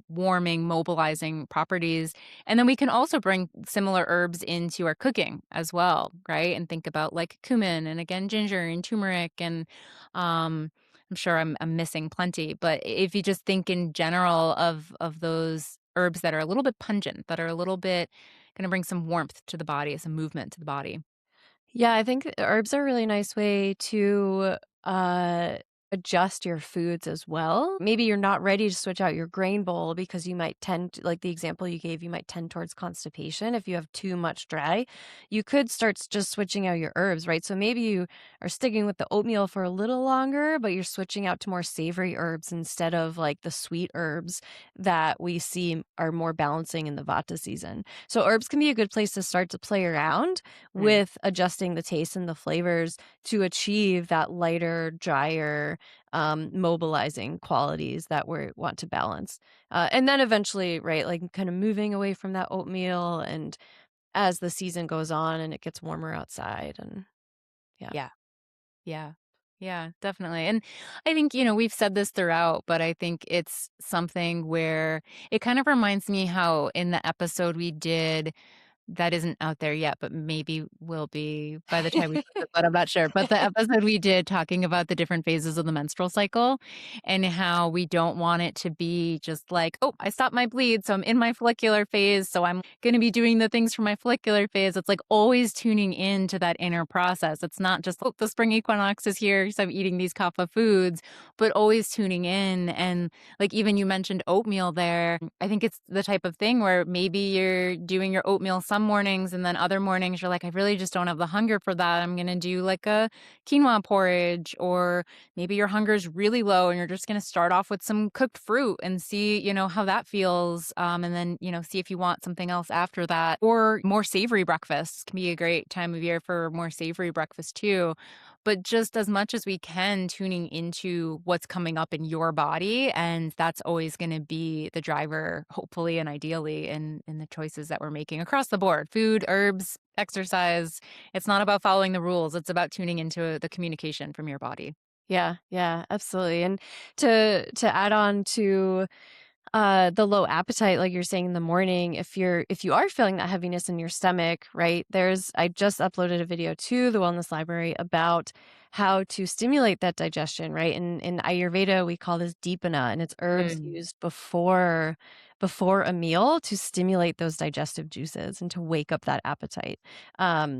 warming, mobilizing properties. And then we can also bring similar herbs into our cooking as well, right? And think about like cumin and again ginger and turmeric and I'm sure I'm missing plenty, but if you just think in general of those herbs that are a little bit pungent, that are a little bit gonna bring some warmth to the body, some movement to the body. Yeah, I think herbs are a really nice way to, adjust your foods as well. Maybe you're not ready to switch out your grain bowl because you might tend to, like the example you gave, you might tend towards constipation if you have too much dry. You could start just switching out your herbs, right? So maybe you are sticking with the oatmeal for a little longer, but you're switching out to more savory herbs instead of like the sweet herbs that we see are more balancing in the Vata season. So herbs can be a good place to start to play around Mm. with adjusting the taste and the flavors to achieve that lighter, drier, mobilizing qualities that we want to balance. And then eventually, right, like kind of moving away from that oatmeal and as the season goes on and it gets warmer outside and yeah. Yeah. Yeah. Yeah, definitely. And I think, we've said this throughout, but I think it's something where it kind of reminds me how in the episode we did that isn't out there yet, but maybe will be by the time we put this out, I'm not sure. But the episode we did talking about the different phases of the menstrual cycle and how we don't want it to be just like, oh, I stopped my bleed, so I'm in my follicular phase, so I'm going to be doing the things for my follicular phase. It's like always tuning into that inner process. It's not just, oh, the spring equinox is here, so I'm eating these kapha foods, but always tuning in. And like even you mentioned oatmeal there. I think it's the type of thing where maybe you're doing your oatmeal some mornings and then other mornings you're like, I really just don't have the hunger for that. I'm going to do like a quinoa porridge, or maybe your hunger is really low and you're just going to start off with some cooked fruit and see, how that feels. And then, see if you want something else after that, or more savory breakfasts can be a great time of year for more savory breakfast too. But just as much as we can, tuning into what's coming up in your body. And that's always going to be the driver, hopefully and ideally, in the choices that we're making across the board: food, herbs, exercise. It's not about following the rules, it's about tuning into the communication from your body. Yeah, yeah, absolutely. And to add on to the low appetite, like you're saying in the morning, if you are feeling that heaviness in your stomach, right? I just uploaded a video to the Wellness Library about how to stimulate that digestion, right? In Ayurveda, we call this deepana, and it's herbs Mm. used before a meal to stimulate those digestive juices and to wake up that appetite.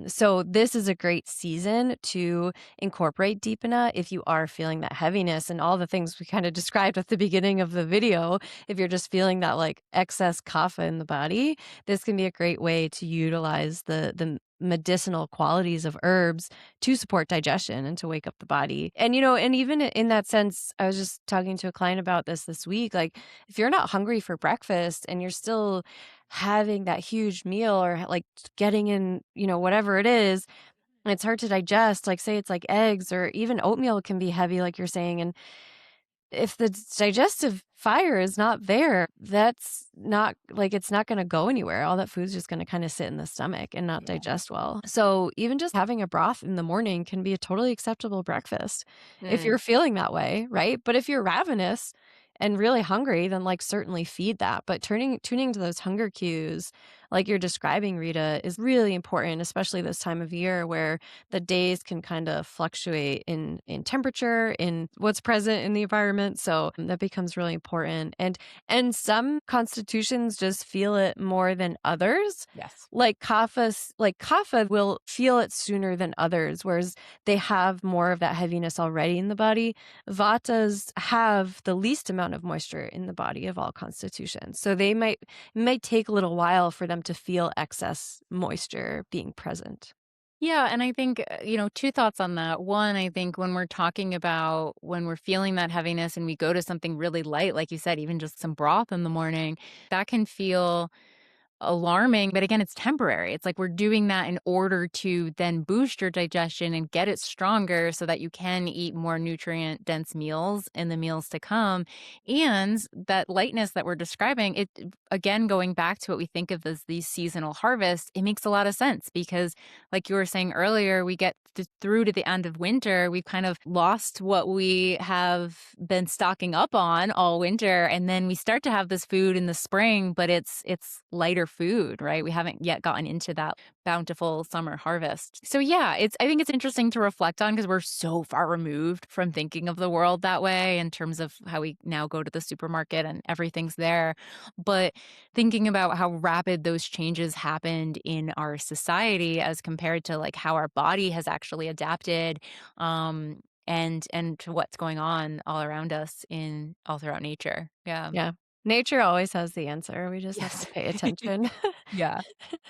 So this is a great season to incorporate deepana if you are feeling that heaviness and all the things we kind of described at the beginning of the video. If you're just feeling that like excess kapha in the body, this can be a great way to utilize the medicinal qualities of herbs to support digestion and to wake up the body. And and even in that sense, I was just talking to a client about this week. Like, if you're not hungry for breakfast and you're still having that huge meal or like getting in, whatever it is, and it's hard to digest, like say it's like eggs or even oatmeal can be heavy, like you're saying. And if the digestive fire is not there, that's not like it's not going to go anywhere. All that food's just going to kind of sit in the stomach and not Yeah. digest well. So, even just having a broth in the morning can be a totally acceptable breakfast if Mm. you're feeling that way, right? But if you're ravenous and really hungry, then like certainly feed that. But tuning to those hunger cues, like you're describing, Rita, is really important, especially this time of year where the days can kind of fluctuate in temperature, in what's present in the environment. So that becomes really important. And some constitutions just feel it more than others. Yes. Like kapha will feel it sooner than others, whereas they have more of that heaviness already in the body. Vatas have the least amount of moisture in the body of all constitutions. So it might take a little while for them to feel excess moisture being present. Yeah, and I think, two thoughts on that. One, I think when we're talking about when we're feeling that heaviness and we go to something really light, like you said, even just some broth in the morning, that can feel alarming, but again, it's temporary. It's like we're doing that in order to then boost your digestion and get it stronger so that you can eat more nutrient dense meals in the meals to come. And that lightness that we're describing, it again, going back to what we think of as these seasonal harvests, it makes a lot of sense because, like you were saying earlier, we get through to the end of winter, we've kind of lost what we have been stocking up on all winter, and then we start to have this food in the spring, but it's lighter food, right? We haven't yet gotten into that bountiful summer harvest. So yeah, I think it's interesting to reflect on because we're so far removed from thinking of the world that way in terms of how we now go to the supermarket and everything's there. But thinking about how rapid those changes happened in our society as compared to like how our body has actually adapted, and to what's going on all around us in all throughout nature. Yeah. Yeah. Nature always has the answer. We just have to Yes. pay attention. Yeah.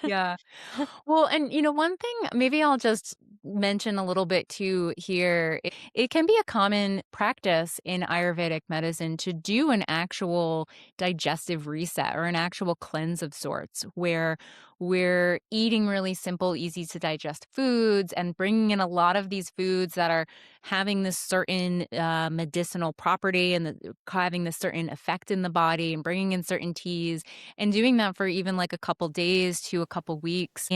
Yeah. Well, and one thing maybe I'll just mention a little bit too here. It can be a common practice in Ayurvedic medicine to do an actual digestive reset or an actual cleanse of sorts where we're eating really simple, easy to digest foods and bringing in a lot of these foods that are having this certain medicinal property and having this certain effect in the body and bringing in certain teas and doing that for even like a couple days to a couple weeks.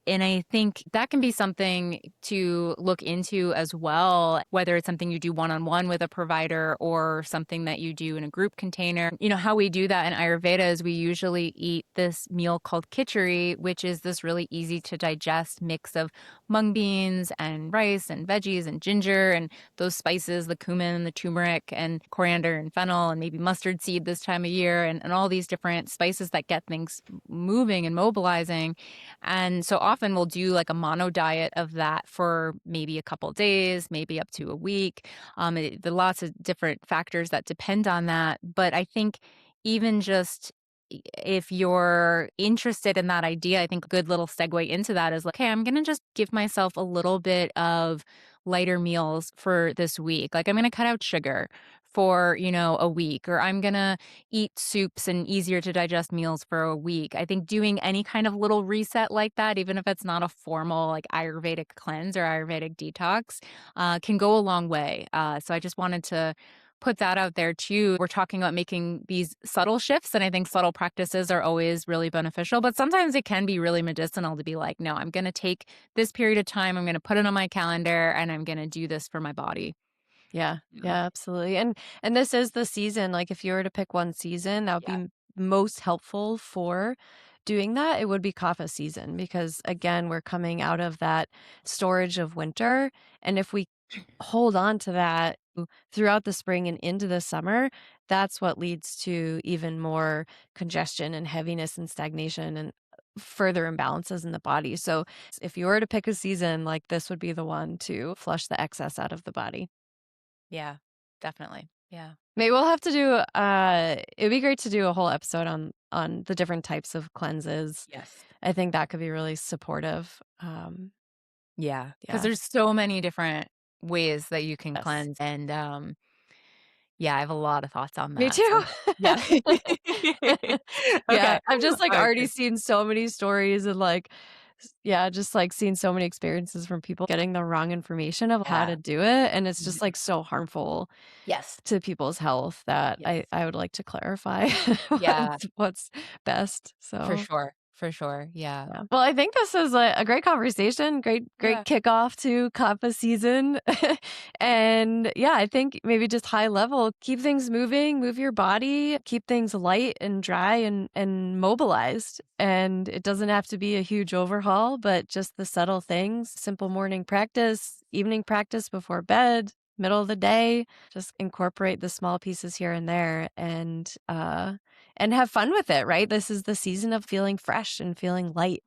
And I think that can be something to look into as well, whether it's something you do one-on-one with a provider or something that you do in a group container. How we do that in Ayurveda is we usually eat this meal called khichdi, which is this really easy to digest mix of mung beans and rice and veggies and ginger and those spices, the cumin and the turmeric and coriander and fennel and maybe mustard seed this time of year and all these different spices that get things moving and mobilizing. And so often we'll do like a mono diet of that for maybe a couple days, maybe up to a week. There are lots of different factors that depend on that. But I think even just if you're interested in that idea, I think a good little segue into that is like, hey, I'm going to just give myself a little bit of lighter meals for this week. Like I'm going to cut out sugar for, a week, or I'm going to eat soups and easier to digest meals for a week. I think doing any kind of little reset like that, even if it's not a formal like Ayurvedic cleanse or Ayurvedic detox, can go a long way. So I just wanted to put that out there too. We're talking about making these subtle shifts, and I think subtle practices are always really beneficial, but sometimes it can be really medicinal to be like, no, I'm going to take this period of time, I'm going to put it on my calendar, and I'm going to do this for my body. Yeah. Yeah. Yeah, absolutely. And this is the season, like if you were to pick one season that would Yeah. be most helpful for doing that, it would be Kapha season because again, we're coming out of that storage of winter. And if we hold on to that throughout the spring and into the summer, that's what leads to even more congestion and heaviness and stagnation and further imbalances in the body. So if you were to pick a season, like this would be the one to flush the excess out of the body. Yeah, definitely. Yeah. Maybe we'll have to do it'd be great to do a whole episode on the different types of cleanses. Yes. I think that could be really supportive. Yeah. Because Yeah. there's so many different ways that you can Yes. cleanse. And yeah, I have a lot of thoughts on Me that. too. So yeah. Yeah, Okay. I've just like already Okay. seen so many stories and like yeah, just like seen so many experiences from people getting the wrong information of how Yeah. to do it and it's just Mhm. like so harmful Yes. to people's health that Yes. I would like to clarify Yeah, what's best. for So sure. For sure. Yeah. yeah. Well, I think this is a great conversation, great Yeah. kickoff to Kappa season. And yeah, I think maybe just high level, keep things moving, move your body, keep things light and dry and mobilized. And it doesn't have to be a huge overhaul, but just the subtle things, simple morning practice, evening practice before bed, middle of the day, just incorporate the small pieces here and there and have fun with it, right? This is the season of feeling fresh and feeling light.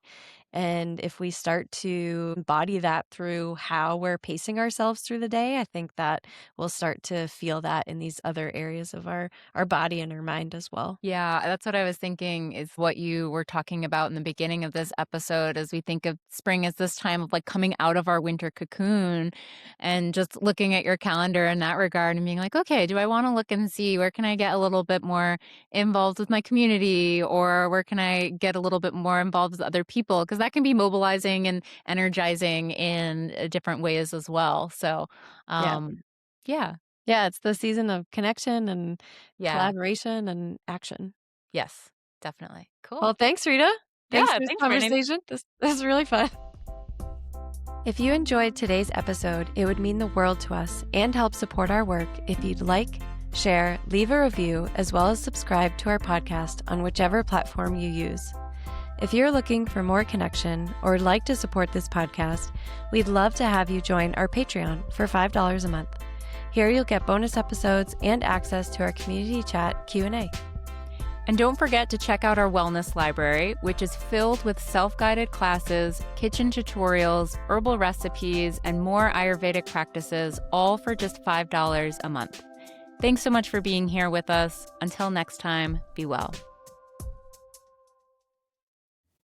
And if we start to embody that through how we're pacing ourselves through the day, I think that we'll start to feel that in these other areas of our body and our mind as well. Yeah, that's what I was thinking is what you were talking about in the beginning of this episode as we think of spring as this time of like coming out of our winter cocoon and just looking at your calendar in that regard and being like, okay, do I want to look and see where can I get a little bit more involved with my community or where can I get a little bit more involved with other people? Because that can be mobilizing and energizing in different ways as well. So, Yeah. yeah, Yeah, it's the season of connection and yeah, collaboration and action. yes, definitely. Cool. Well, thanks, Rita. Thanks Yeah, for this thanks, Brittany. conversation. This is really fun. If you enjoyed today's episode, it would mean the world to us and help support our work if you'd like, share, leave a review, as well as subscribe to our podcast on whichever platform you use. If you're looking for more connection or would like to support this podcast, we'd love to have you join our Patreon for $5 a month. Here you'll get bonus episodes and access to our community chat Q&A. And don't forget to check out our wellness library, which is filled with self-guided classes, kitchen tutorials, herbal recipes, and more Ayurvedic practices, all for just $5 a month. Thanks so much for being here with us. Until next time, be well.